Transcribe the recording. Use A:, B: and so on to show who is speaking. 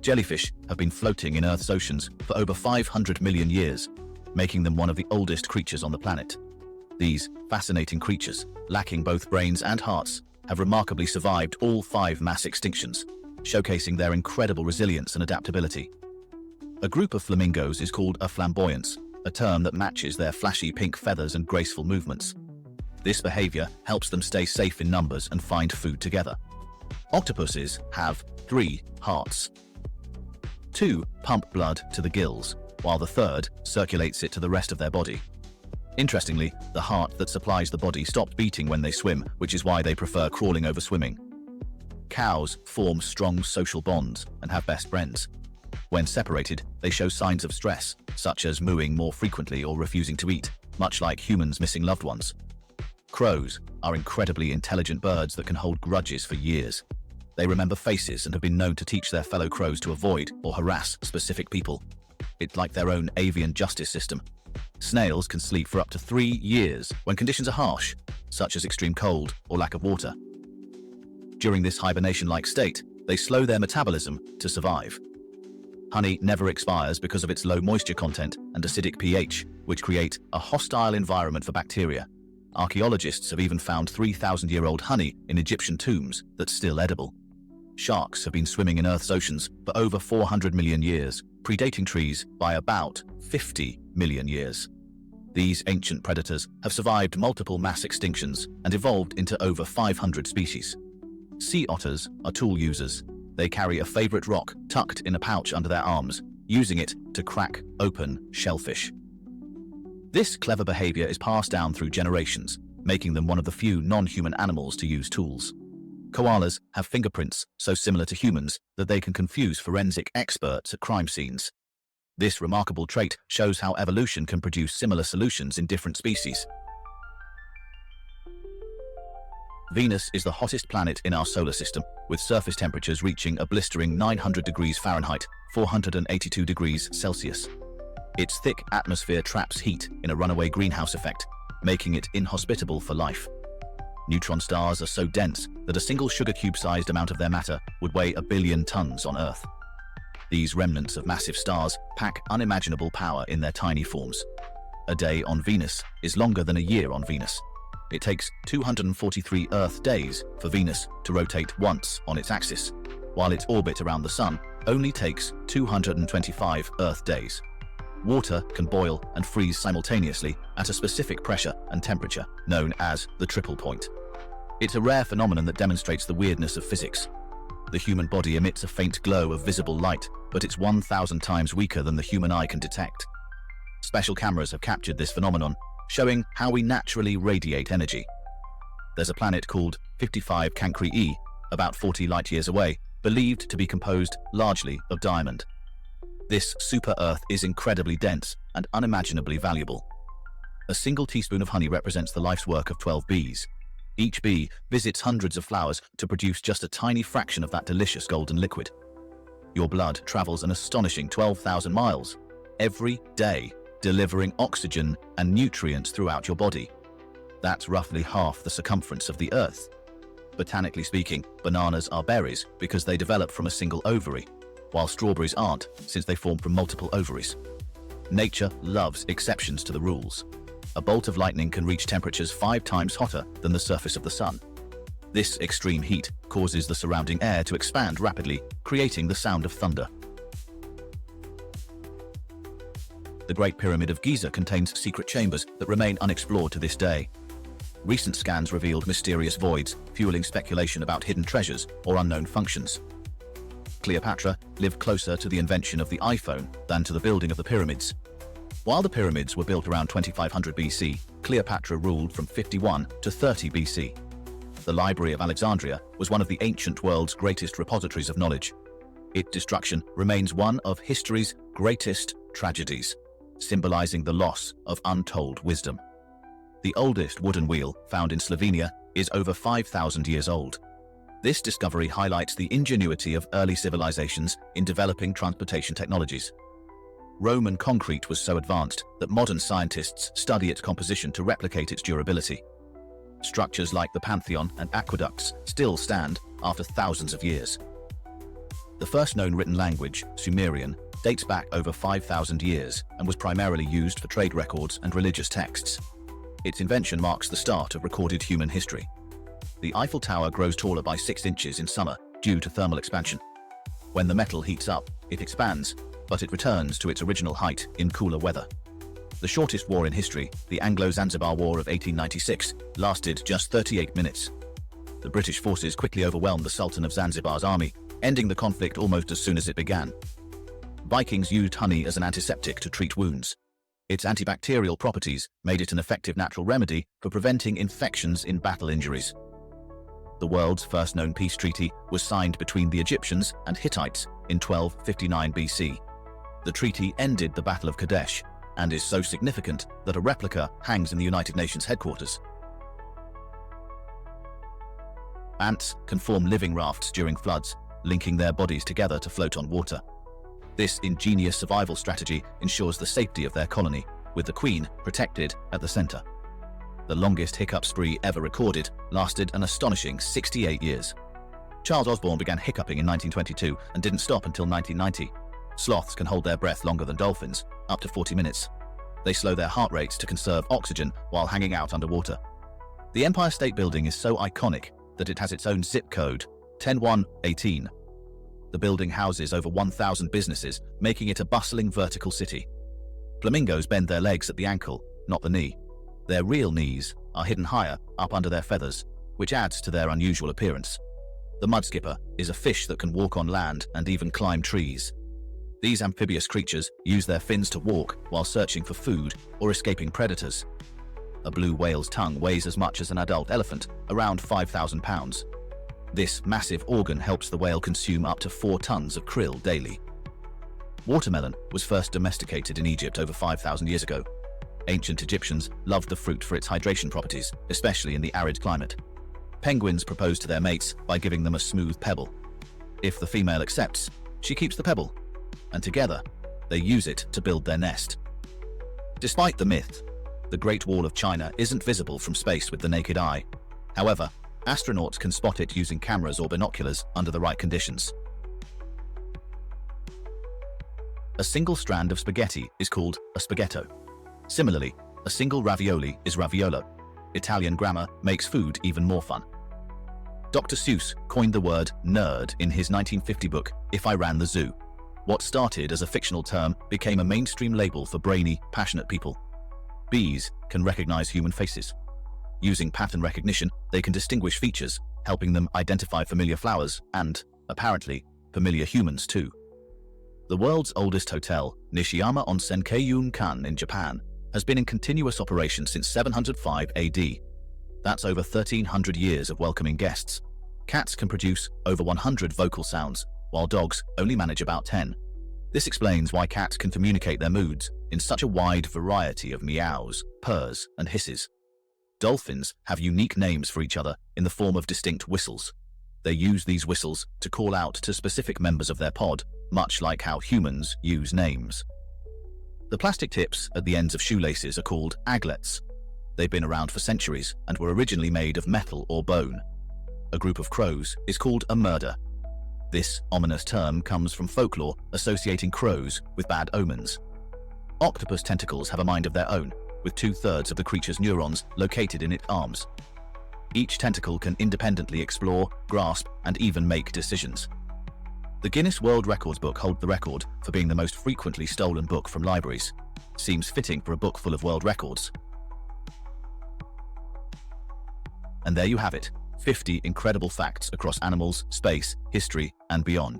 A: Jellyfish have been floating in Earth's oceans for over 500 million years, making them one of the oldest creatures on the planet. These fascinating creatures, lacking both brains and hearts, have remarkably survived all 5 mass extinctions, showcasing their incredible resilience and adaptability. A group of flamingos is called a flamboyance, a term that matches their flashy pink feathers and graceful movements. This behavior helps them stay safe in numbers and find food together. Octopuses have 3 hearts. 2 pump blood to the gills, while the 3rd circulates it to the rest of their body. Interestingly, the heart that supplies the body stops beating when they swim, which is why they prefer crawling over swimming. Cows form strong social bonds and have best friends. When separated, they show signs of stress, such as mooing more frequently or refusing to eat, much like humans missing loved ones. Crows are incredibly intelligent birds that can hold grudges for years. They remember faces and have been known to teach their fellow crows to avoid or harass specific people. It's like their own avian justice system. Snails can sleep for up to 3 years when conditions are harsh, such as extreme cold or lack of water. During this hibernation-like state, they slow their metabolism to survive. Honey never expires because of its low moisture content and acidic pH, which create a hostile environment for bacteria. Archaeologists have even found 3,000-year-old honey in Egyptian tombs that's still edible. Sharks have been swimming in Earth's oceans for over 400 million years, predating trees by about 50 million years. These ancient predators have survived multiple mass extinctions and evolved into over 500 species. Sea otters are tool users. They carry a favorite rock tucked in a pouch under their arms, using it to crack open shellfish. This clever behavior is passed down through generations, making them one of the few non-human animals to use tools. Koalas have fingerprints so similar to humans that they can confuse forensic experts at crime scenes. This remarkable trait shows how evolution can produce similar solutions in different species. Venus is the hottest planet in our solar system, with surface temperatures reaching a blistering 900 degrees Fahrenheit, 482 degrees Celsius. Its thick atmosphere traps heat in a runaway greenhouse effect, making it inhospitable for life. Neutron stars are so dense that a single sugar cube-sized amount of their matter would weigh 1 billion tons on Earth. These remnants of massive stars pack unimaginable power in their tiny forms. A day on Venus is longer than a year on Venus. It takes 243 Earth days for Venus to rotate once on its axis, while its orbit around the Sun only takes 225 Earth days. Water can boil and freeze simultaneously at a specific pressure and temperature, known as the triple point. It's a rare phenomenon that demonstrates the weirdness of physics. The human body emits a faint glow of visible light, but it's 1,000 times weaker than the human eye can detect. Special cameras have captured this phenomenon, showing how we naturally radiate energy. There's a planet called 55 Cancri E, about 40 light-years away, believed to be composed largely of diamond. This super-Earth is incredibly dense and unimaginably valuable. A single teaspoon of honey represents the life's work of 12 bees. Each bee visits hundreds of flowers to produce just a tiny fraction of that delicious golden liquid. Your blood travels an astonishing 12,000 miles every day, delivering oxygen and nutrients throughout your body. That's roughly half the circumference of the Earth. Botanically speaking, bananas are berries because they develop from a single ovary, while strawberries aren't, since they form from multiple ovaries. Nature loves exceptions to the rules. A bolt of lightning can reach temperatures 5 times hotter than the surface of the Sun. This extreme heat causes the surrounding air to expand rapidly, creating the sound of thunder. The Great Pyramid of Giza contains secret chambers that remain unexplored to this day. Recent scans revealed mysterious voids, fueling speculation about hidden treasures or unknown functions. Cleopatra lived closer to the invention of the iPhone than to the building of the pyramids. While the pyramids were built around 2500 BC, Cleopatra ruled from 51 to 30 BC. The Library of Alexandria was one of the ancient world's greatest repositories of knowledge. Its destruction remains one of history's greatest tragedies, symbolizing the loss of untold wisdom. The oldest wooden wheel, found in Slovenia, is over 5,000 years old. This discovery highlights the ingenuity of early civilizations in developing transportation technologies. Roman concrete was so advanced that modern scientists study its composition to replicate its durability. Structures like the Pantheon and aqueducts still stand after thousands of years. The first known written language, Sumerian, dates back over 5,000 years and was primarily used for trade records and religious texts. Its invention marks the start of recorded human history. The Eiffel Tower grows taller by 6 inches in summer due to thermal expansion. When the metal heats up, it expands, but it returns to its original height in cooler weather. The shortest war in history, the Anglo-Zanzibar War of 1896, lasted just 38 minutes. The British forces quickly overwhelmed the Sultan of Zanzibar's army, ending the conflict almost as soon as it began. Vikings used honey as an antiseptic to treat wounds. Its antibacterial properties made it an effective natural remedy for preventing infections in battle injuries. The world's first known peace treaty was signed between the Egyptians and Hittites in 1259 BC. The treaty ended the Battle of Kadesh and is so significant that a replica hangs in the United Nations headquarters. Ants can form living rafts during floods, linking their bodies together to float on water. This ingenious survival strategy ensures the safety of their colony, with the queen protected at the center. The longest hiccup spree ever recorded lasted an astonishing 68 years. Charles Osborne began hiccuping in 1922 and didn't stop until 1990. Sloths can hold their breath longer than dolphins, up to 40 minutes. They slow their heart rates to conserve oxygen while hanging out underwater. The Empire State Building is so iconic that it has its own zip code, 10118. The building houses over 1,000 businesses, making it a bustling vertical city. Flamingos bend their legs at the ankle, not the knee. Their real knees are hidden higher up under their feathers, which adds to their unusual appearance. The mudskipper is a fish that can walk on land and even climb trees. These amphibious creatures use their fins to walk while searching for food or escaping predators. A blue whale's tongue weighs as much as an adult elephant, around 5,000 pounds. This massive organ helps the whale consume up to 4 tons of krill daily. Watermelon was first domesticated in Egypt over 5,000 years ago. Ancient Egyptians loved the fruit for its hydration properties, especially in the arid climate. Penguins propose to their mates by giving them a smooth pebble. If the female accepts, she keeps the pebble, and together, they use it to build their nest. Despite the myth, the Great Wall of China isn't visible from space with the naked eye. However, astronauts can spot it using cameras or binoculars under the right conditions. A single strand of spaghetti is called a spaghetto. Similarly, a single ravioli is raviolo. Italian grammar makes food even more fun. Dr. Seuss coined the word nerd in his 1950 book, If I Ran the Zoo. What started as a fictional term became a mainstream label for brainy, passionate people. Bees can recognize human faces. Using pattern recognition, they can distinguish features, helping them identify familiar flowers and, apparently, familiar humans too. The world's oldest hotel, Nishiyama Onsen Keiyun-kan in Japan, has been in continuous operation since 705 AD. That's over 1,300 years of welcoming guests. Cats can produce over 100 vocal sounds, while dogs only manage about 10. This explains why cats can communicate their moods in such a wide variety of meows, purrs, and hisses. Dolphins have unique names for each other in the form of distinct whistles. They use these whistles to call out to specific members of their pod, much like how humans use names. The plastic tips at the ends of shoelaces are called aglets. They've been around for centuries and were originally made of metal or bone. A group of crows is called a murder. This ominous term comes from folklore associating crows with bad omens. Octopus tentacles have a mind of their own, with 2/3 of the creature's neurons located in its arms. Each tentacle can independently explore, grasp, and even make decisions. The Guinness World Records book holds the record for being the most frequently stolen book from libraries. Seems fitting for a book full of world records. And there you have it, 50 incredible facts across animals, space, history, and beyond.